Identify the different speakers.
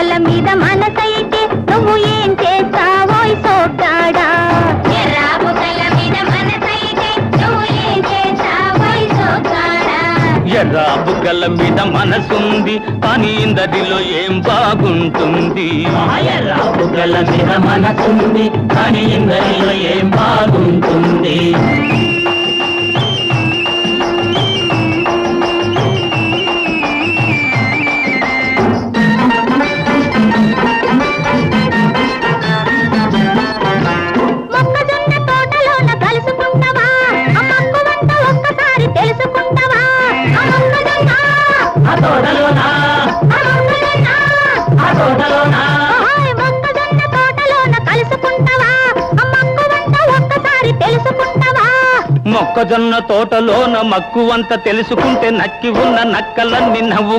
Speaker 1: బుగ్గల మీద మనసైతే నువ్వు ఏం చేస్తావోయ్ సోగ్గాడా ఎర్ర బుగ్గల మీద మనసైతే నువ్వు ఏం చేస్తావోయ్ సోగ్గాడా
Speaker 2: ఎర్ర బుగ్గల మీద మనసుంది కానీ ఇందరిలో ఏం బాగుంటుంది
Speaker 3: ఎర్ర బుగ్గల మీద మనసుంది కానీ ఇందరిలో ఏం బాగుంటుంది
Speaker 1: మొక్కజొన్న తోటలోన కలుసుకుంటావా ఆ మక్కువంతా ఒక్కసారి తెలుసుకుంటావా ఆ మొక్కజొన్న
Speaker 3: ఆ తోటలోనా
Speaker 1: ఆ మొక్కజొన్న
Speaker 3: ఆ తోటలోనా
Speaker 1: ఓయ్ మొక్కజొన్న తోటలోన కలుసుకుంటావా ఆ మక్కువంతా ఒక్కసారి తెలుసుకుంటావా
Speaker 2: మొక్కజొన్న తోటలోన మక్కువంత తెలుసుకుంటే నక్కి ఉన్న నక్కలన్నీ నవ్వు